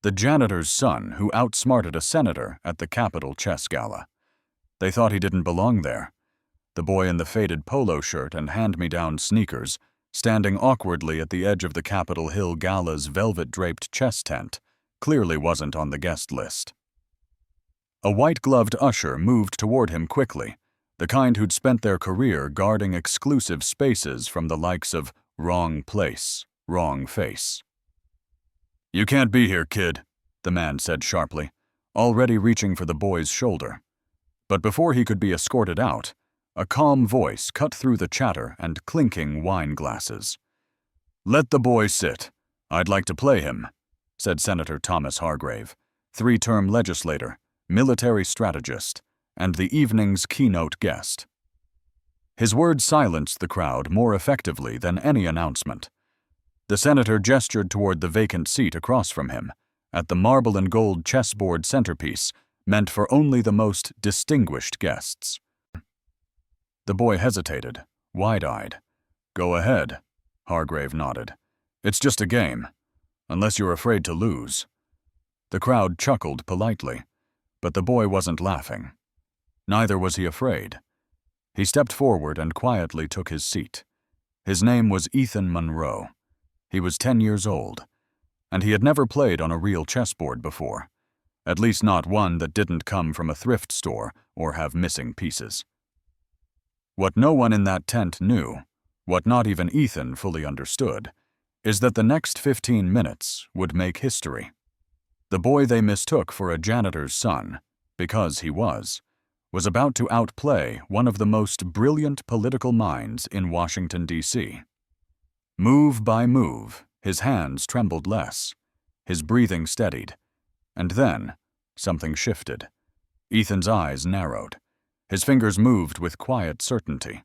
the janitor's son who outsmarted a senator at the Capitol chess gala. They thought he didn't belong there. The boy in the faded polo shirt and hand-me-down sneakers, standing awkwardly at the edge of the Capitol Hill Gala's velvet-draped chess tent, clearly wasn't on the guest list. A white-gloved usher moved toward him quickly, the kind who'd spent their career guarding exclusive spaces from the likes of wrong place, wrong face. "You can't be here, kid," the man said sharply, already reaching for the boy's shoulder. But before he could be escorted out, a calm voice cut through the chatter and clinking wine glasses. "Let the boy sit. I'd like to play him," said Senator Thomas Hargrave, three-term legislator, military strategist, and the evening's keynote guest. His words silenced the crowd more effectively than any announcement. The senator gestured toward the vacant seat across from him, at the marble and gold chessboard centerpiece meant for only the most distinguished guests. The boy hesitated, wide-eyed. "Go ahead," Hargrave nodded. "It's just a game, unless you're afraid to lose." The crowd chuckled politely, but the boy wasn't laughing. Neither was he afraid. He stepped forward and quietly took his seat. His name was Ethan Monroe. He was 10 years old, and he had never played on a real chessboard before, at least not one that didn't come from a thrift store or have missing pieces. What no one in that tent knew, what not even Ethan fully understood, is that the next 15 minutes would make history. The boy they mistook for a janitor's son, because he was about to outplay one of the most brilliant political minds in Washington, D.C. Move by move, his hands trembled less, his breathing steadied, and then something shifted. Ethan's eyes narrowed. His fingers moved with quiet certainty.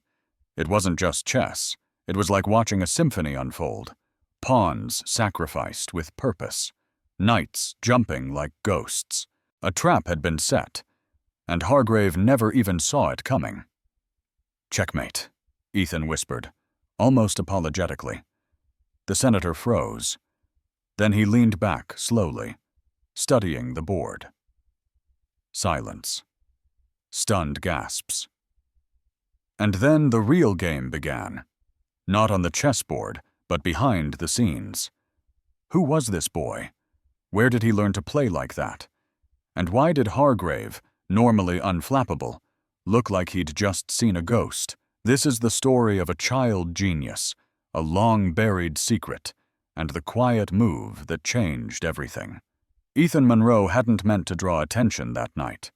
It wasn't just chess. It was like watching a symphony unfold. Pawns sacrificed with purpose. Knights jumping like ghosts. A trap had been set, and Hargrave never even saw it coming. "Checkmate," Ethan whispered, almost apologetically. The senator froze. Then he leaned back slowly, studying the board. Silence. Stunned gasps. And then the real game began. Not on the chessboard, but behind the scenes. Who was this boy? Where did he learn to play like that? And why did Hargrave, normally unflappable, look like he'd just seen a ghost? This is the story of a child genius, a long-buried secret, and the quiet move that changed everything. Ethan Monroe hadn't meant to draw attention that night.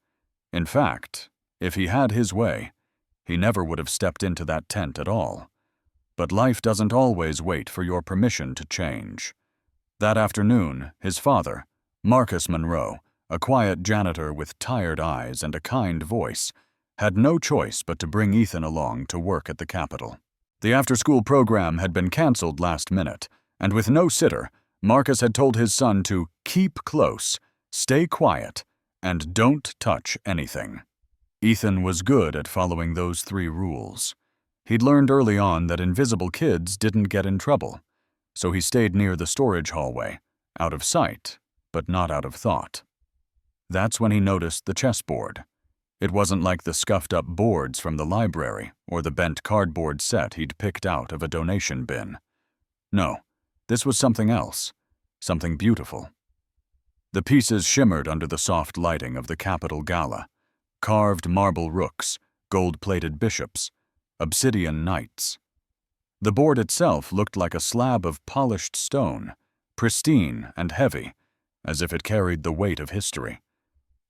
In fact, if he had his way, he never would have stepped into that tent at all. But life doesn't always wait for your permission to change. That afternoon, his father, Marcus Monroe, a quiet janitor with tired eyes and a kind voice, had no choice but to bring Ethan along to work at the Capitol. The after-school program had been canceled last minute, and with no sitter, Marcus had told his son to keep close, stay quiet, and don't touch anything. Ethan was good at following those 3 rules. He'd learned early on that invisible kids didn't get in trouble, so he stayed near the storage hallway, out of sight, but not out of thought. That's when he noticed the chessboard. It wasn't like the scuffed-up boards from the library or the bent cardboard set he'd picked out of a donation bin. No, this was something else, something beautiful. The pieces shimmered under the soft lighting of the Capitol Gala. Carved marble rooks, gold-plated bishops, obsidian knights. The board itself looked like a slab of polished stone, pristine and heavy, as if it carried the weight of history.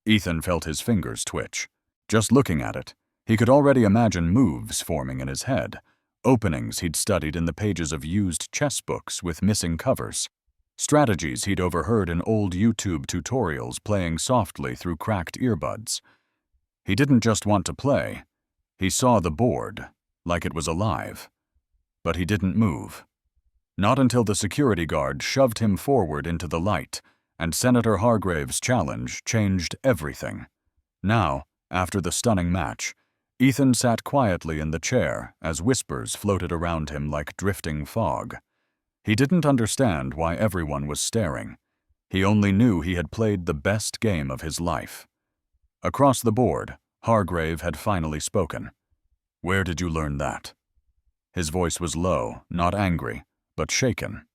Ethan felt his fingers twitch. Just looking at it, he could already imagine moves forming in his head, openings he'd studied in the pages of used chess books with missing covers, strategies he'd overheard in old YouTube tutorials playing softly through cracked earbuds. He didn't just want to play. He saw the board, like it was alive. But he didn't move. Not until the security guard shoved him forward into the light, and Senator Hargrave's challenge changed everything. Now, after the stunning match, Ethan sat quietly in the chair as whispers floated around him like drifting fog. He didn't understand why everyone was staring. He only knew he had played the best game of his life. Across the board, Hargrave had finally spoken. "Where did you learn that?" His voice was low, not angry, but shaken.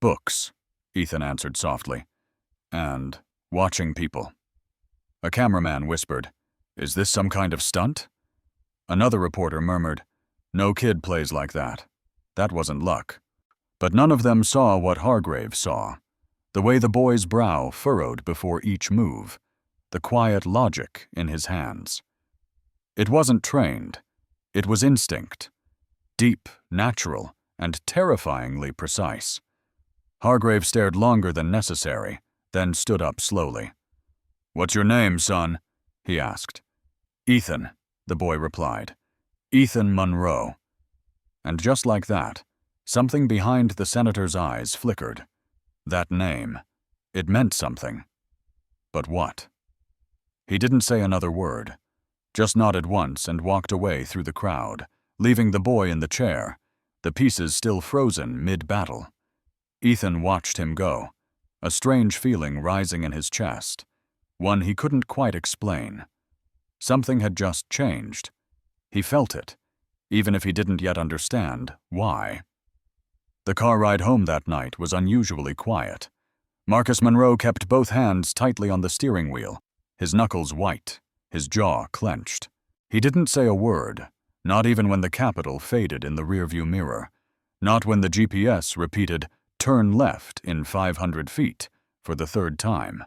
"Books," Ethan answered softly. "And watching people." A cameraman whispered, "Is this some kind of stunt?" Another reporter murmured, "No kid plays like that. That wasn't luck." But none of them saw what Hargrave saw. The way the boy's brow furrowed before each move. The quiet logic in his hands. It wasn't trained. It was instinct. Deep, natural, and terrifyingly precise. Hargrave stared longer than necessary, then stood up slowly. "What's your name, son?" he asked. "Ethan," the boy replied. "Ethan Monroe." And just like that, something behind the senator's eyes flickered. That name. It meant something. But what? He didn't say another word, just nodded once and walked away through the crowd, leaving the boy in the chair, the pieces still frozen mid-battle. Ethan watched him go, a strange feeling rising in his chest, one he couldn't quite explain. Something had just changed. He felt it, even if he didn't yet understand why. The car ride home that night was unusually quiet. Marcus Monroe kept both hands tightly on the steering wheel, his knuckles white, his jaw clenched. He didn't say a word, not even when the Capitol faded in the rearview mirror, not when the GPS repeated, "Turn left in 500 feet," for the third time.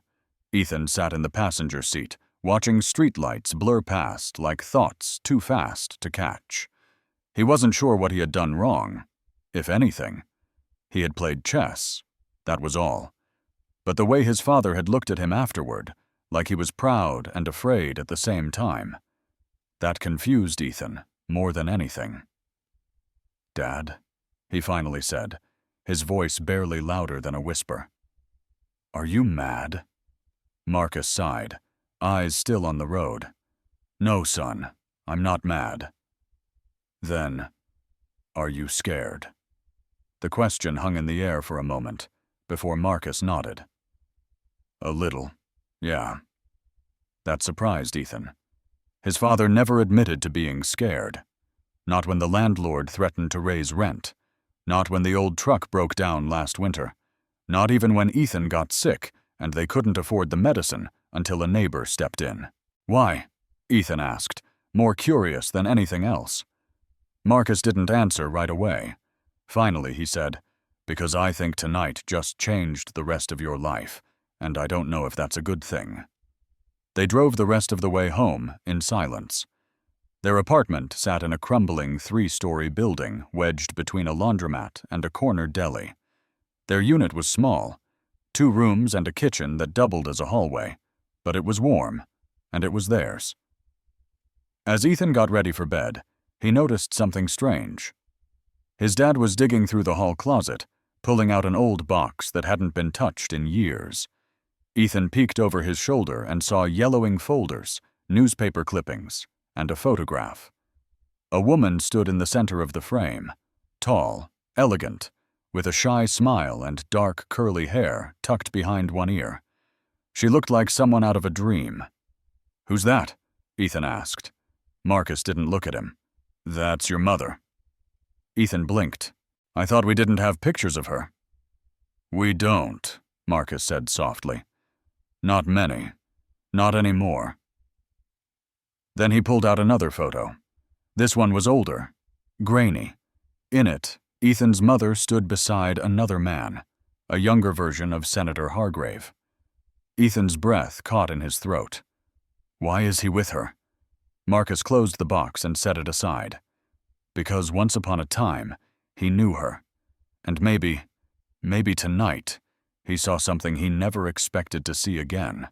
Ethan sat in the passenger seat, watching streetlights blur past like thoughts too fast to catch. He wasn't sure what he had done wrong, if anything. He had played chess, that was all. But the way his father had looked at him afterward, like he was proud and afraid at the same time, that confused Ethan more than anything. "Dad," he finally said, his voice barely louder than a whisper. "Are you mad?" Marcus sighed, eyes still on the road. "No, son, I'm not mad." "Then, are you scared?" The question hung in the air for a moment, before Marcus nodded. "A little, yeah." That surprised Ethan. His father never admitted to being scared. Not when the landlord threatened to raise rent. Not when the old truck broke down last winter. Not even when Ethan got sick and they couldn't afford the medicine until a neighbor stepped in. "Why?" Ethan asked, more curious than anything else. Marcus didn't answer right away. Finally, he said, "Because I think tonight just changed the rest of your life, and I don't know if that's a good thing." They drove the rest of the way home in silence. Their apartment sat in a crumbling 3-story building wedged between a laundromat and a corner deli. Their unit was small, 2 rooms and a kitchen that doubled as a hallway, but it was warm, and it was theirs. As Ethan got ready for bed, he noticed something strange. His dad was digging through the hall closet, pulling out an old box that hadn't been touched in years. Ethan peeked over his shoulder and saw yellowing folders, newspaper clippings, and a photograph. A woman stood in the center of the frame, tall, elegant, with a shy smile and dark curly hair tucked behind one ear. She looked like someone out of a dream. "Who's that?" Ethan asked. Marcus didn't look at him. "That's your mother." Ethan blinked. "I thought we didn't have pictures of her." "We don't," Marcus said softly. "Not many. Not anymore." Then he pulled out another photo. This one was older, grainy. In it, Ethan's mother stood beside another man, a younger version of Senator Hargrave. Ethan's breath caught in his throat. Why is he with her? Marcus closed the box and set it aside. Because once upon a time, he knew her. And maybe tonight, he saw something he never expected to see again.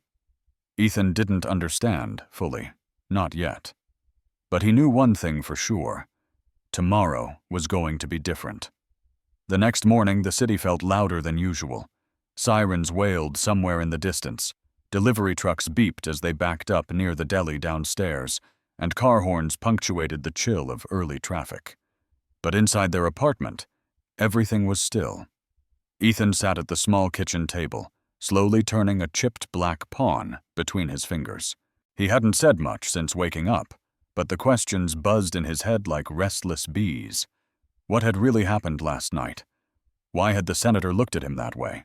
Ethan didn't understand fully, not yet. But he knew one thing for sure. Tomorrow was going to be different. The next morning, the city felt louder than usual. Sirens wailed somewhere in the distance. Delivery trucks beeped as they backed up near the deli downstairs, and car horns punctuated the chill of early traffic. But inside their apartment, everything was still. Ethan sat at the small kitchen table, slowly turning a chipped black pawn between his fingers. He hadn't said much since waking up, but the questions buzzed in his head like restless bees. What had really happened last night? Why had the senator looked at him that way?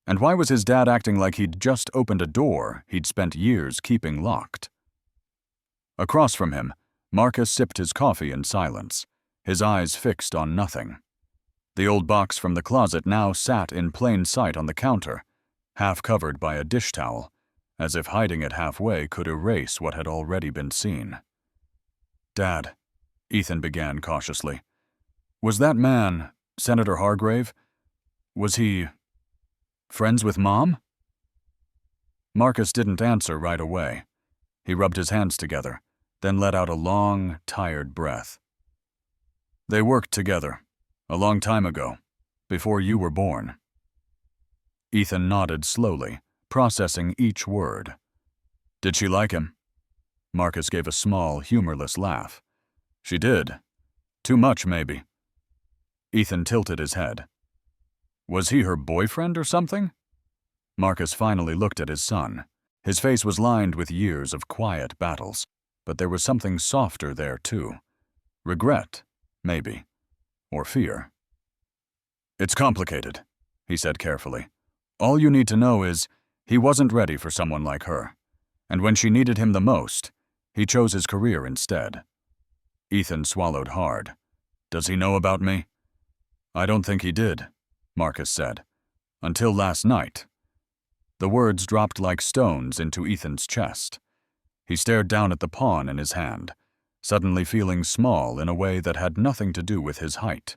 And why was his dad acting like he'd just opened a door he'd spent years keeping locked? Across from him, Marcus sipped his coffee in silence, his eyes fixed on nothing. The old box from the closet now sat in plain sight on the counter, half covered by a dish towel, as if hiding it halfway could erase what had already been seen. "Dad," Ethan began cautiously, "was that man, Senator Hargrave, was he friends with Mom?" Marcus didn't answer right away. He rubbed his hands together, then let out a long, tired breath. "They worked together, a long time ago, before you were born." Ethan nodded slowly, processing each word. "Did she like him?" Marcus gave a small, humorless laugh. "She did. Too much, maybe." Ethan tilted his head. "Was he her boyfriend or something?" Marcus finally looked at his son. His face was lined with years of quiet battles, but there was something softer there, too. Regret, maybe, or fear. "It's complicated," he said carefully. "All you need to know is he wasn't ready for someone like her, and when she needed him the most, he chose his career instead." Ethan swallowed hard. "Does he know about me?" "I don't think he did," Marcus said. "Until last night." The words dropped like stones into Ethan's chest. He stared down at the pawn in his hand, suddenly feeling small in a way that had nothing to do with his height.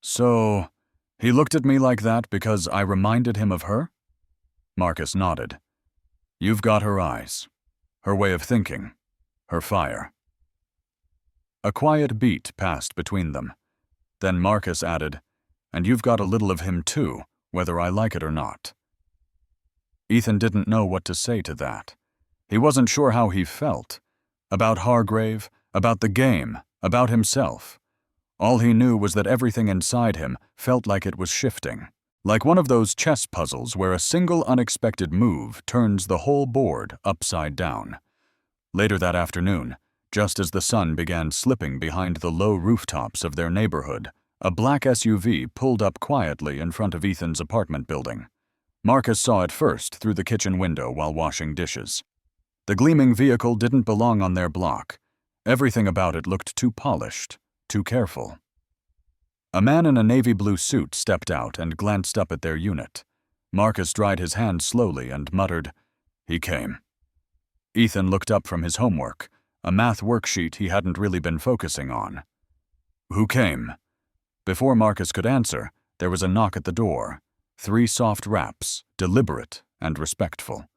"So, he looked at me like that because I reminded him of her?" Marcus nodded. "You've got her eyes, her way of thinking, her fire." A quiet beat passed between them. Then Marcus added, "And you've got a little of him too, whether I like it or not." Ethan didn't know what to say to that. He wasn't sure how he felt. About Hargrave, about the game, about himself. All he knew was that everything inside him felt like it was shifting. Like one of those chess puzzles where a single unexpected move turns the whole board upside down. Later that afternoon, just as the sun began slipping behind the low rooftops of their neighborhood, a black SUV pulled up quietly in front of Ethan's apartment building. Marcus saw it first through the kitchen window while washing dishes. The gleaming vehicle didn't belong on their block. Everything about it looked too polished, too careful. A man in a navy blue suit stepped out and glanced up at their unit. Marcus dried his hands slowly and muttered, "He came." Ethan looked up from his homework, a math worksheet he hadn't really been focusing on. "Who came?" Before Marcus could answer, there was a knock at the door. 3 soft raps, deliberate and respectful.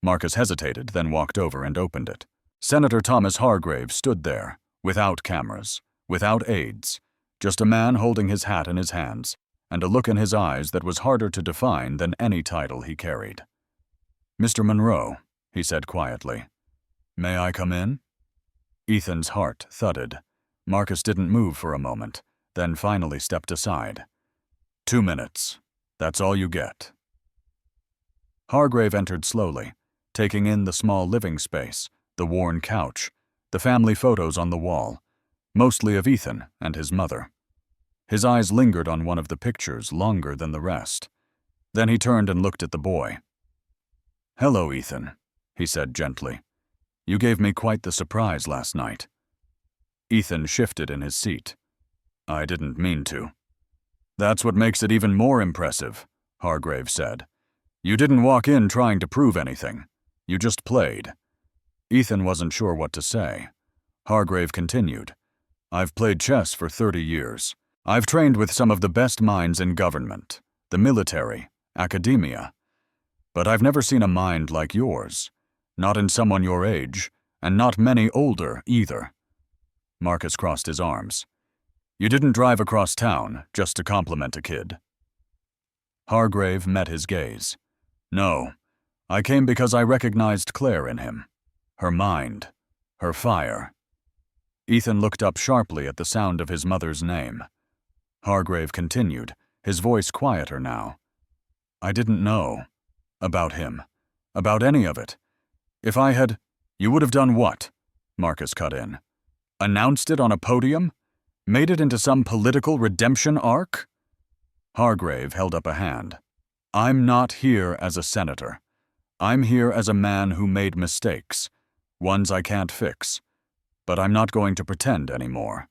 Marcus hesitated, then walked over and opened it. Senator Thomas Hargrave stood there, without cameras, without aides, just a man holding his hat in his hands, and a look in his eyes that was harder to define than any title he carried. "Mr. Monroe," he said quietly. "May I come in?" Ethan's heart thudded. Marcus didn't move for a moment, then finally stepped aside. 2 minutes. That's all you get." Hargrave entered slowly, taking in the small living space, the worn couch, the family photos on the wall, mostly of Ethan and his mother. His eyes lingered on one of the pictures longer than the rest. Then he turned and looked at the boy. "Hello, Ethan," he said gently. "You gave me quite the surprise last night." Ethan shifted in his seat. "I didn't mean to." "That's what makes it even more impressive," Hargrave said. "You didn't walk in trying to prove anything. You just played." Ethan wasn't sure what to say. Hargrave continued, "I've played chess for 30 years. I've trained with some of the best minds in government, the military, academia. But I've never seen a mind like yours. Not in someone your age, and not many older either." Marcus crossed his arms. "You didn't drive across town just to compliment a kid." Hargrave met his gaze. "No, I came because I recognized Claire in him. Her mind, her fire." Ethan looked up sharply at the sound of his mother's name. Hargrave continued, his voice quieter now. "I didn't know. about him. About any of it. If I had— You would have done what? Marcus cut in. Announced it on a podium? Made it into some political redemption arc? Hargrave held up a hand. I'm not here as a senator. I'm here as a man who made mistakes, ones I can't fix. But I'm not going to pretend anymore.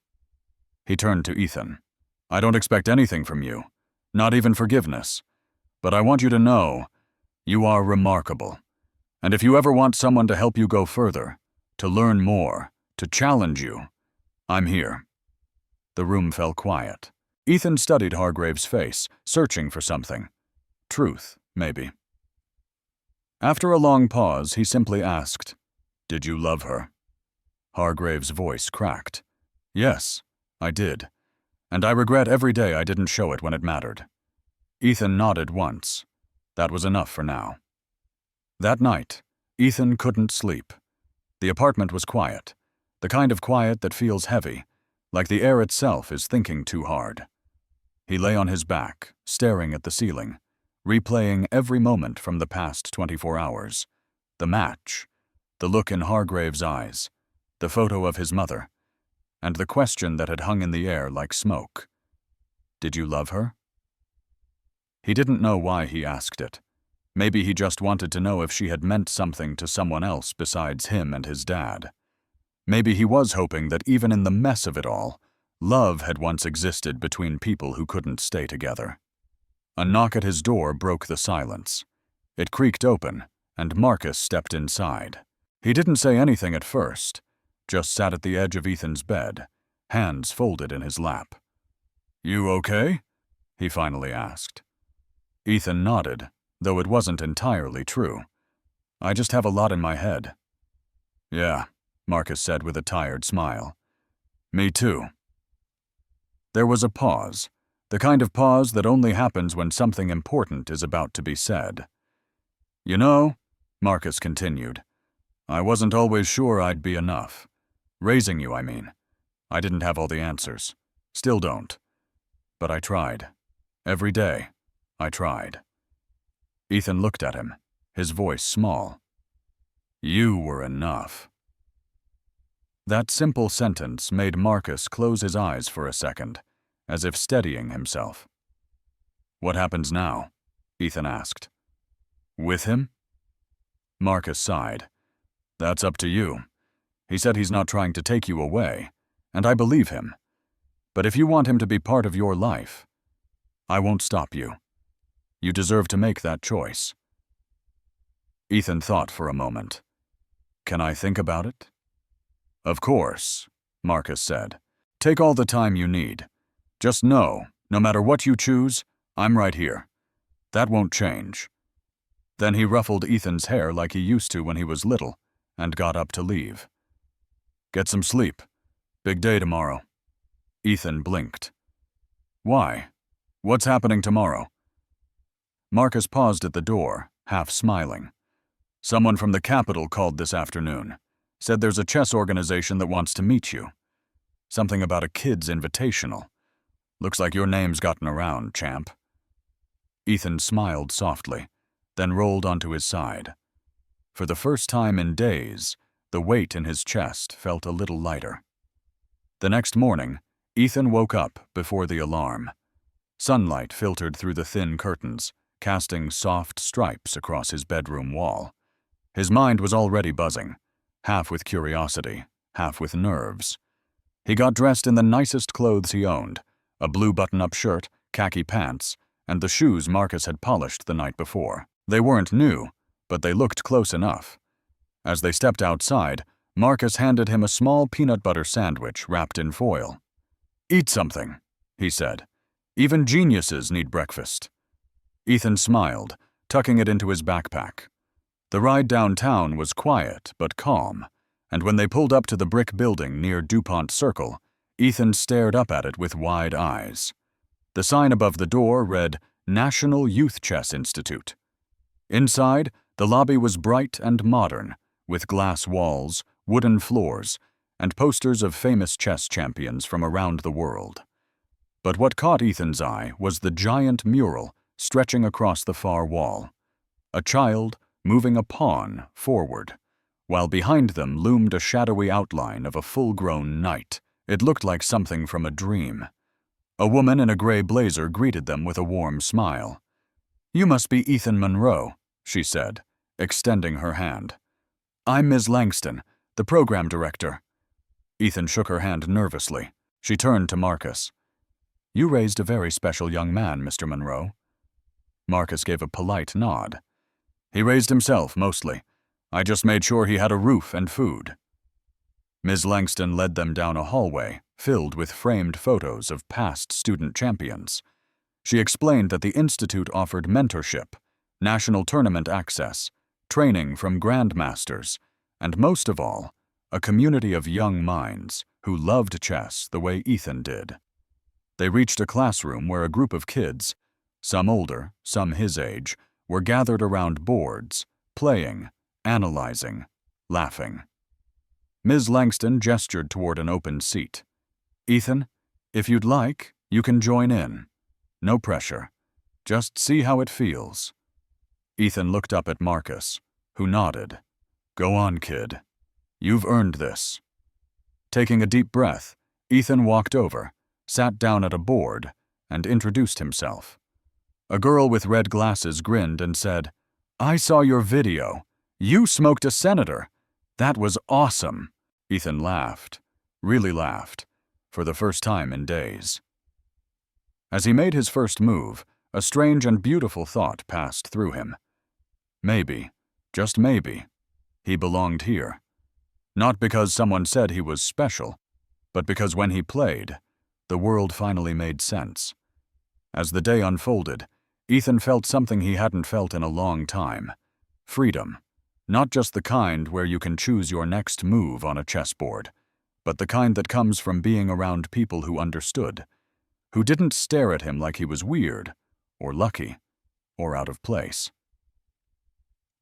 He turned to Ethan. I don't expect anything from you, not even forgiveness. But I want you to know, you are remarkable. And if you ever want someone to help you go further, to learn more, to challenge you, I'm here. The room fell quiet. Ethan studied Hargrave's face, searching for something. Truth, maybe. After a long pause, he simply asked, Did you love her? Hargrave's voice cracked. Yes, I did. And I regret every day I didn't show it when it mattered. Ethan nodded once. That was enough for now. That night, Ethan couldn't sleep. The apartment was quiet, the kind of quiet that feels heavy, like the air itself is thinking too hard. He lay on his back, staring at the ceiling, replaying every moment from the past 24 hours. The match, the look in Hargrave's eyes, the photo of his mother, and the question that had hung in the air like smoke. Did you love her? He didn't know why he asked it. Maybe he just wanted to know if she had meant something to someone else besides him and his dad. Maybe he was hoping that even in the mess of it all, love had once existed between people who couldn't stay together. A knock at his door broke the silence. It creaked open, and Marcus stepped inside. He didn't say anything at first, just sat at the edge of Ethan's bed, hands folded in his lap. You okay? He finally asked. Ethan nodded, though it wasn't entirely true. I just have a lot in my head. Yeah, Marcus said with a tired smile. Me too. There was a pause, the kind of pause that only happens when something important is about to be said. You know, Marcus continued, I wasn't always sure I'd be enough. Raising you, I mean. I didn't have all the answers. Still don't. But I tried. Every day, I tried. Ethan looked at him, his voice small. You were enough. That simple sentence made Marcus close his eyes for a second, as if steadying himself. What happens now? Ethan asked. With him? Marcus sighed. That's up to you. He said he's not trying to take you away, and I believe him. But if you want him to be part of your life, I won't stop you. You deserve to make that choice. Ethan thought for a moment. Can I think about it? Of course, Marcus said. Take all the time you need. Just know, no matter what you choose, I'm right here. That won't change. Then he ruffled Ethan's hair like he used to when he was little, and got up to leave. Get some sleep. Big day tomorrow. Ethan blinked. Why? What's happening tomorrow? Marcus paused at the door, half smiling. Someone from the Capitol called this afternoon. Said there's a chess organization that wants to meet you. Something about a kid's invitational. Looks like your name's gotten around, champ. Ethan smiled softly, then rolled onto his side. For the first time in days, the weight in his chest felt a little lighter. The next morning, Ethan woke up before the alarm. Sunlight filtered through the thin curtains, casting soft stripes across his bedroom wall. His mind was already buzzing, half with curiosity, half with nerves. He got dressed in the nicest clothes he owned, a blue button-up shirt, khaki pants, and the shoes Marcus had polished the night before. They weren't new, but they looked close enough. As they stepped outside, Marcus handed him a small peanut butter sandwich wrapped in foil. Eat something, he said. Even geniuses need breakfast. Ethan smiled, tucking it into his backpack. The ride downtown was quiet but calm, and when they pulled up to the brick building near DuPont Circle, Ethan stared up at it with wide eyes. The sign above the door read, National Youth Chess Institute. Inside, the lobby was bright and modern, with glass walls, wooden floors, and posters of famous chess champions from around the world. But what caught Ethan's eye was the giant mural stretching across the far wall. a child moving a pawn forward, while behind them loomed a shadowy outline of a full-grown knight. It looked like something from a dream. A woman in a gray blazer greeted them with a warm smile. "You must be Ethan Monroe," she said, extending her hand. "I'm Ms. Langston, the program director." Ethan shook her hand nervously. She turned to Marcus. "You raised a very special young man, Mr. Monroe." Marcus gave a polite nod. "He raised himself, mostly. I just made sure he had a roof and food." Ms. Langston led them down a hallway filled with framed photos of past student champions. She explained that the Institute offered mentorship, national tournament access, training from grandmasters, and most of all, a community of young minds who loved chess the way Ethan did. They reached a classroom where a group of kids, some older, some his age, were gathered around boards, playing, analyzing, laughing. Ms. Langston gestured toward an open seat. "Ethan, if you'd like, you can join in. No pressure. Just see how it feels." Ethan looked up at Marcus, who nodded. "Go on, kid. You've earned this." Taking a deep breath, Ethan walked over, sat down at a board, and introduced himself. A girl with red glasses grinned and said, "I saw your video. You smoked a senator. That was awesome." Ethan laughed, really laughed, for the first time in days. As he made his first move, a strange and beautiful thought passed through him. Maybe, just maybe, he belonged here. Not because someone said he was special, but because when he played, the world finally made sense. As the day unfolded, Ethan felt something he hadn't felt in a long time. Freedom. Not just the kind where you can choose your next move on a chessboard, but the kind that comes from being around people who understood, who didn't stare at him like he was weird, or lucky, or out of place.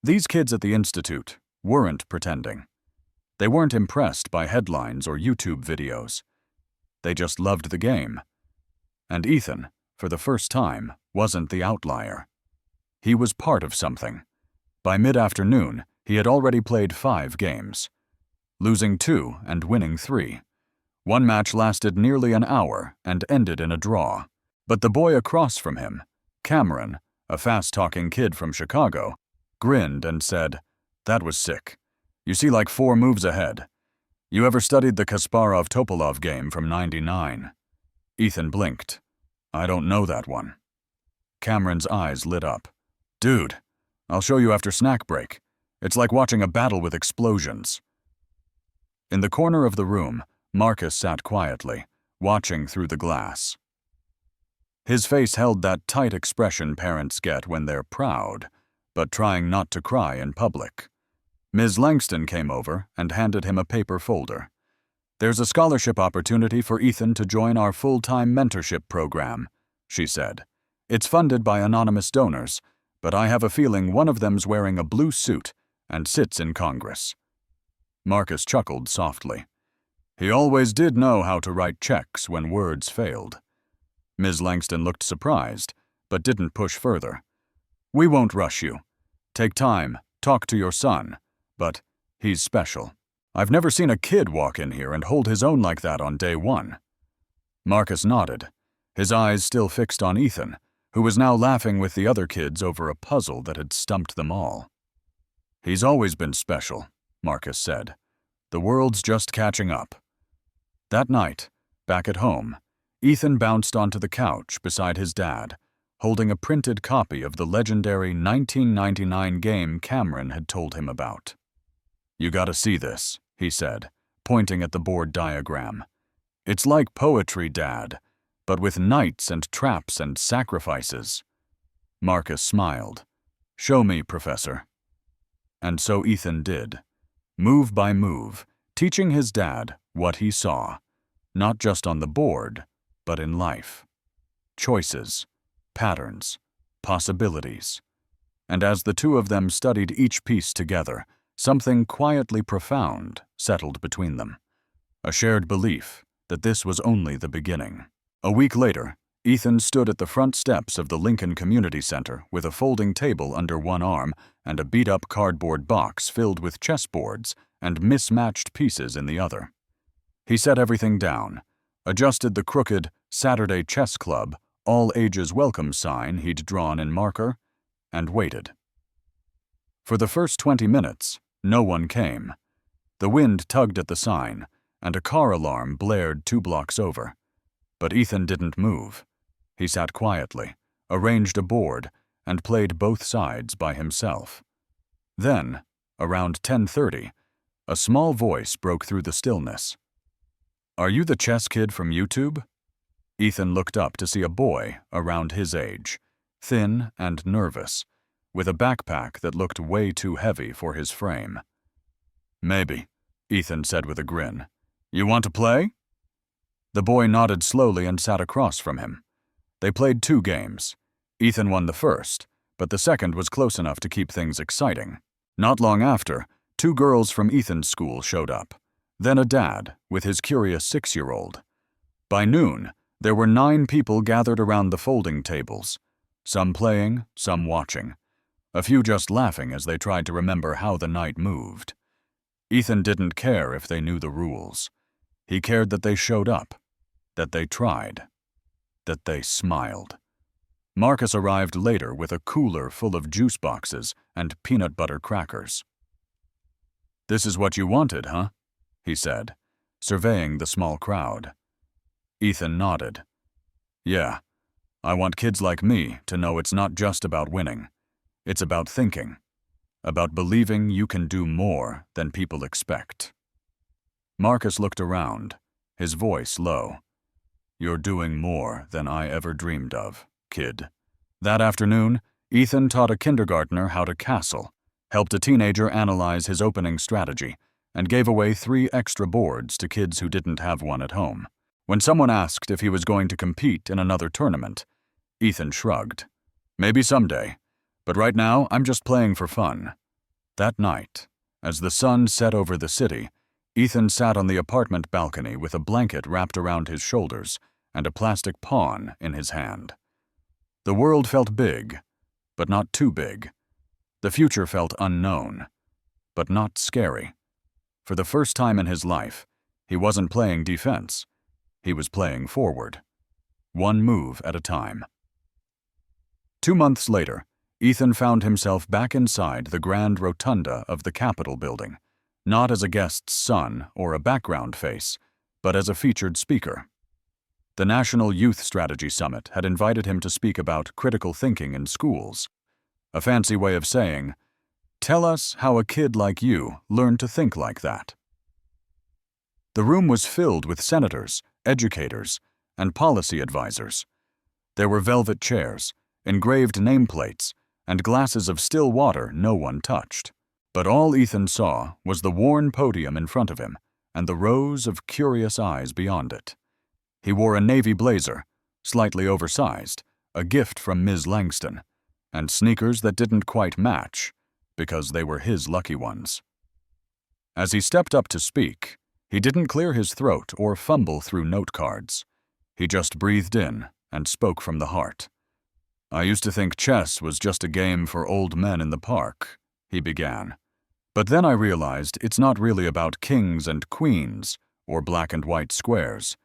These kids at the Institute weren't pretending. They weren't impressed by headlines or YouTube videos. They just loved the game. And Ethan, for the first time, wasn't the outlier. He was part of something. By mid-afternoon, he had already played 5 games, losing 2 and winning 3. One match lasted nearly an hour and ended in a draw. But the boy across from him, Cameron, a fast-talking kid from Chicago, grinned and said, "That was sick. You see like 4 moves ahead. You ever studied the Kasparov-Topalov game from '99? Ethan blinked. "I don't know that one." Cameron's eyes lit up. "Dude, I'll show you after snack break. It's like watching a battle with explosions." In the corner of the room, Marcus sat quietly, watching through the glass. His face held that tight expression parents get when they're proud, but trying not to cry in public. Ms. Langston came over and handed him a paper folder. "There's a scholarship opportunity for Ethan to join our full-time mentorship program," she said. "It's funded by anonymous donors, but I have a feeling one of them's wearing a blue suit and sits in Congress." Marcus chuckled softly. He always did know how to write checks when words failed. Ms. Langston looked surprised, but didn't push further. "We won't rush you. Take time, talk to your son, but he's special. I've never seen a kid walk in here and hold his own like that on day 1. Marcus nodded, his eyes still fixed on Ethan, who was now laughing with the other kids over a puzzle that had stumped them all. "He's always been special," Marcus said. "The world's just catching up." That night, back at home, Ethan bounced onto the couch beside his dad, holding a printed copy of the legendary 1999 game Cameron had told him about. "You gotta see this," he said, pointing at the board diagram. "It's like poetry, Dad, but with knights and traps and sacrifices." Marcus smiled. "Show me, Professor." And so Ethan did, move by move, teaching his dad what he saw, not just on the board, but in life. Choices, patterns, possibilities. And as the two of them studied each piece together, something quietly profound settled between them. A shared belief that this was only the beginning. A week later, Ethan stood at the front steps of the Lincoln Community Center with a folding table under one arm and a beat-up cardboard box filled with chessboards and mismatched pieces in the other. He set everything down, adjusted the crooked Saturday Chess Club, all ages welcome sign he'd drawn in marker, and waited. For the first 20 minutes, no one came. The wind tugged at the sign, and a car alarm blared 2 blocks over. But Ethan didn't move. He sat quietly, arranged a board, and played both sides by himself. Then, around 10:30, a small voice broke through the stillness. "Are you the chess kid from YouTube?" Ethan looked up to see a boy around his age, thin and nervous, with a backpack that looked way too heavy for his frame. "Maybe," Ethan said with a grin. "You want to play?" The boy nodded slowly and sat across from him. They played 2 games. Ethan won the first, but the second was close enough to keep things exciting. Not long after, 2 girls from Ethan's school showed up, then a dad with his curious 6-year-old. By noon, there were 9 people gathered around the folding tables, some playing, some watching, a few just laughing as they tried to remember how the night moved. Ethan didn't care if they knew the rules. He cared that they showed up, that they tried, that they smiled. Marcus arrived later with a cooler full of juice boxes and peanut butter crackers. "This is what you wanted, huh?" he said, surveying the small crowd. Ethan nodded. "Yeah, I want kids like me to know it's not just about winning. It's about thinking, about believing you can do more than people expect." Marcus looked around, his voice low. "You're doing more than I ever dreamed of, kid." That afternoon, Ethan taught a kindergartner how to castle, helped a teenager analyze his opening strategy, and gave away 3 extra boards to kids who didn't have one at home. When someone asked if he was going to compete in another tournament, Ethan shrugged. "Maybe someday, but right now I'm just playing for fun." That night, as the sun set over the city, Ethan sat on the apartment balcony with a blanket wrapped around his shoulders and a plastic pawn in his hand. The world felt big, but not too big. The future felt unknown, but not scary. For the first time in his life, he wasn't playing defense. He was playing forward, one move at a time. 2 months later, Ethan found himself back inside the grand rotunda of the Capitol building, not as a guest's son or a background face, but as a featured speaker. The National Youth Strategy Summit had invited him to speak about critical thinking in schools, a fancy way of saying, "Tell us how a kid like you learned to think like that." The room was filled with senators, educators, and policy advisors. There were velvet chairs, engraved nameplates, and glasses of still water no one touched. But all Ethan saw was the worn podium in front of him and the rows of curious eyes beyond it. He wore a navy blazer, slightly oversized, a gift from Ms. Langston, and sneakers that didn't quite match, because they were his lucky ones. As he stepped up to speak, he didn't clear his throat or fumble through note cards. He just breathed in and spoke from the heart. "I used to think chess was just a game for old men in the park," he began. "But then I realized it's not really about kings and queens or black and white squares.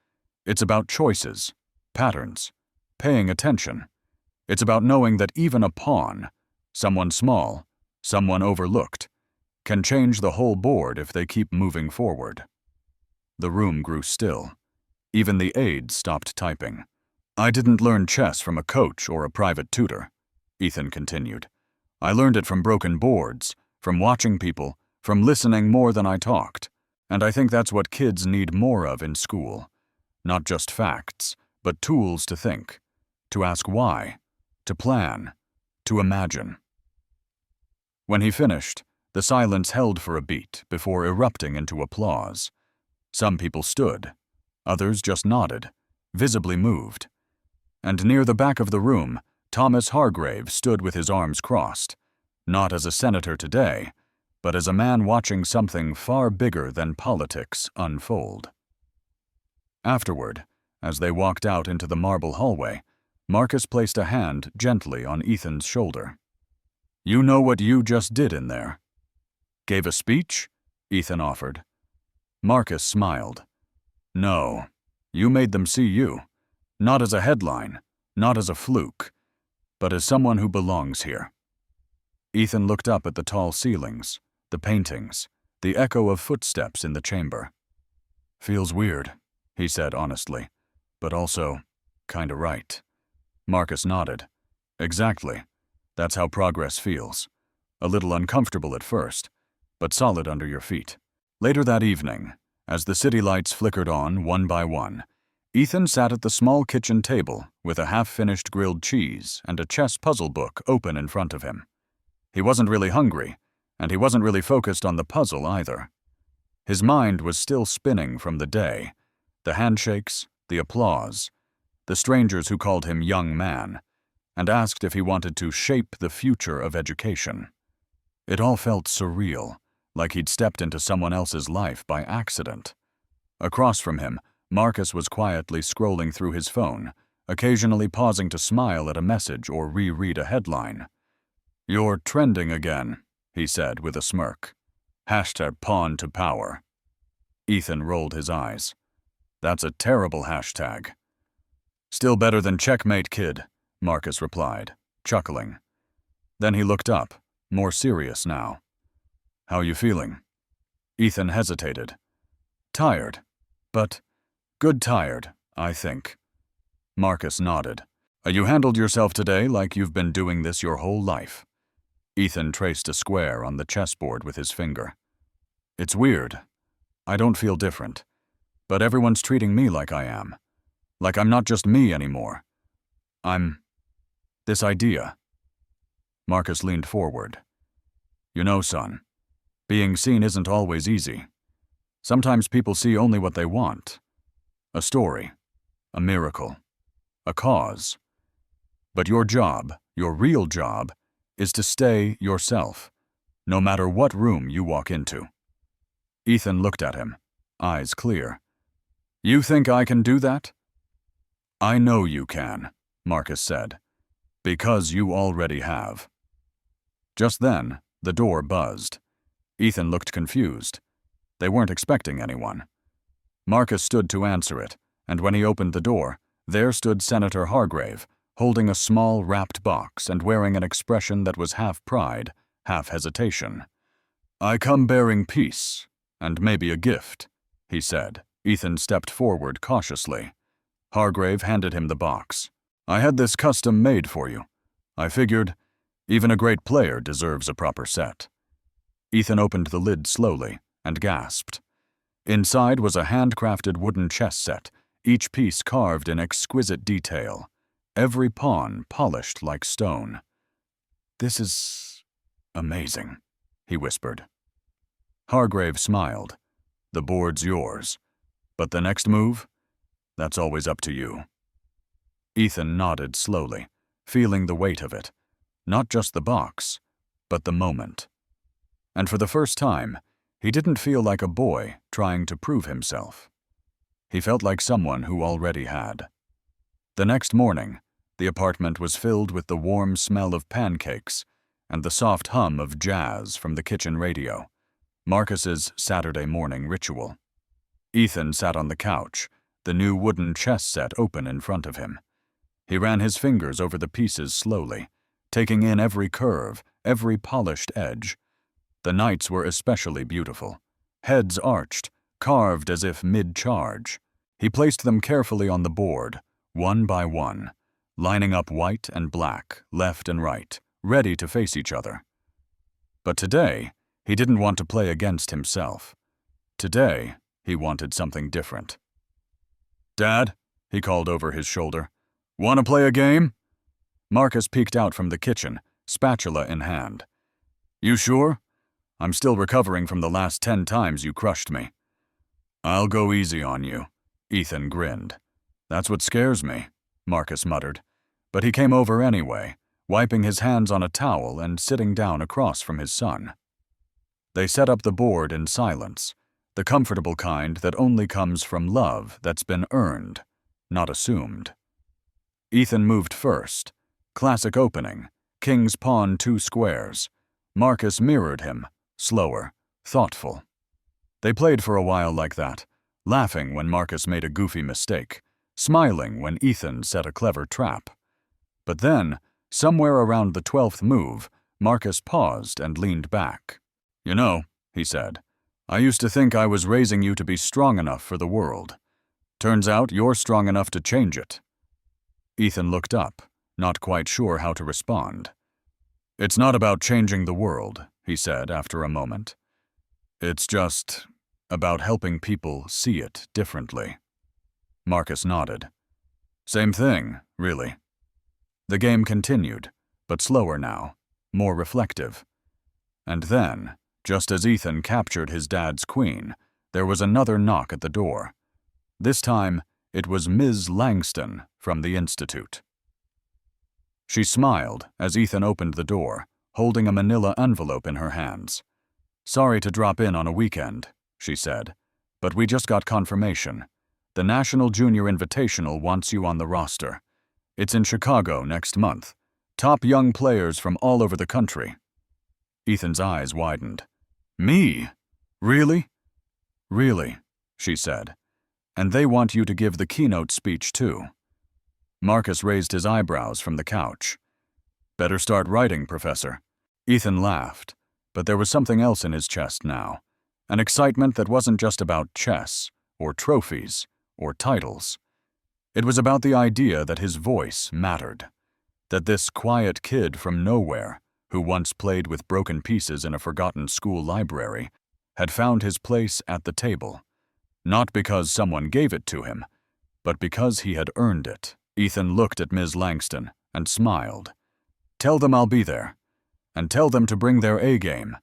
It's about choices, patterns, paying attention. It's about knowing that even a pawn, someone small, someone overlooked, can change the whole board if they keep moving forward." The room grew still. Even the aides stopped typing. "I didn't learn chess from a coach or a private tutor," Ethan continued. "I learned it from broken boards, from watching people, from listening more than I talked. And I think that's what kids need more of in school. Not just facts, but tools to think, to ask why, to plan, to imagine." When he finished, the silence held for a beat before erupting into applause. Some people stood, others just nodded, visibly moved. And near the back of the room, Thomas Hargrave stood with his arms crossed, not as a senator today, but as a man watching something far bigger than politics unfold. Afterward, As they walked out into the marble hallway, Marcus placed a hand gently on Ethan's shoulder. "You know what you just did in there?" "Gave a speech?" Ethan offered. Marcus smiled. "No, you made them see you, not as a headline, not as a fluke, but as someone who belongs here." Ethan looked up at the tall ceilings, the paintings, the echo of footsteps in the chamber. "Feels weird," he said honestly, "but also kinda right." Marcus nodded. "Exactly. That's how progress feels. A little uncomfortable at first, but solid under your feet." Later that evening, as the city lights flickered on one by one, Ethan sat at the small kitchen table with a half-finished grilled cheese and a chess puzzle book open in front of him. He wasn't really hungry, and he wasn't really focused on the puzzle either. His mind was still spinning from the day, the handshakes, the applause, the strangers who called him young man, and asked if he wanted to shape the future of education. It all felt surreal, like he'd stepped into someone else's life by accident. Across from him, Marcus was quietly scrolling through his phone, occasionally pausing to smile at a message or reread a headline. "You're trending again," he said with a smirk. Hashtag pawn to power. Ethan rolled his eyes. "That's a terrible hashtag." "Still better than Checkmate, kid," Marcus replied, chuckling. Then he looked up, more serious now. "How you feeling?" Ethan hesitated. "Tired, but good tired, I think." Marcus nodded. "You handled yourself today like you've been doing this your whole life." Ethan traced a square on the chessboard with his finger. "It's weird. I don't feel different. But everyone's treating me like I am. Like I'm not just me anymore. I'm this idea." Marcus leaned forward. "You know, son, being seen isn't always easy. Sometimes people see only what they want. A story, a miracle, a cause. But your job, your real job, is to stay yourself, no matter what room you walk into." Ethan looked at him, eyes clear. "You think I can do that?" "I know you can," Marcus said, "because you already have." Just then, the door buzzed. Ethan looked confused. They weren't expecting anyone. Marcus stood to answer it, and when he opened the door, there stood Senator Hargrave, holding a small wrapped box and wearing an expression that was half pride, half hesitation. "I come bearing peace, and maybe a gift," he said. Ethan stepped forward cautiously. Hargrave handed him the box. "I had this custom made for you. I figured even a great player deserves a proper set." Ethan opened the lid slowly and gasped. Inside was a handcrafted wooden chess set, each piece carved in exquisite detail, every pawn polished like stone. "This is amazing," he whispered. Hargrave smiled. "The board's yours. But the next move? That's always up to you." Ethan nodded slowly, feeling the weight of it. Not just the box, but the moment. And for the first time, he didn't feel like a boy trying to prove himself. He felt like someone who already had. The next morning, the apartment was filled with the warm smell of pancakes and the soft hum of jazz from the kitchen radio, Marcus's Saturday morning ritual. Ethan sat on the couch, the new wooden chess set open in front of him. He ran his fingers over the pieces slowly, taking in every curve, every polished edge. The knights were especially beautiful, heads arched, carved as if mid-charge. He placed them carefully on the board, one by one, lining up white and black, left and right, ready to face each other. But today, he didn't want to play against himself. Today, he wanted something different. "Dad," he called over his shoulder, "want to play a game?" Marcus peeked out from the kitchen, spatula in hand. "You sure? I'm still recovering from the last 10 times you crushed me." "I'll go easy on you," Ethan grinned. "That's what scares me," Marcus muttered, but he came over anyway, wiping his hands on a towel and sitting down across from his son. They set up the board in silence, the comfortable kind that only comes from love that's been earned, not assumed. Ethan moved first. Classic opening. King's pawn 2 squares. Marcus mirrored him, slower, thoughtful. They played for a while like that, laughing when Marcus made a goofy mistake, smiling when Ethan set a clever trap. But then, somewhere around the 12th move, Marcus paused and leaned back. "You know," he said, "I used to think I was raising you to be strong enough for the world. Turns out you're strong enough to change it." Ethan looked up, not quite sure how to respond. "It's not about changing the world," he said after a moment. "It's just about helping people see it differently." Marcus nodded. "Same thing, really." The game continued, but slower now, more reflective. And then, just as Ethan captured his dad's queen, there was another knock at the door. This time, it was Ms. Langston from the Institute. She smiled as Ethan opened the door, holding a manila envelope in her hands. "Sorry to drop in on a weekend," she said, "but we just got confirmation. The National Junior Invitational wants you on the roster. It's in Chicago next month. Top young players from all over the country." Ethan's eyes widened. "Me? Really?" "Really," she said. "And they want you to give the keynote speech too." Marcus raised his eyebrows from the couch. "Better start writing, Professor." Ethan laughed, but there was something else in his chest now. An excitement that wasn't just about chess, or trophies, or titles. It was about the idea that his voice mattered. That this quiet kid from nowhere, who once played with broken pieces in a forgotten school library, had found his place at the table. Not because someone gave it to him, but because he had earned it. Ethan looked at Ms. Langston and smiled. "Tell them I'll be there. And tell them to bring their A-game."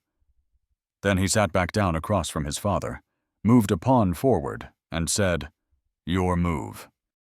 Then he sat back down across from his father, moved a pawn forward, and said, "Your move."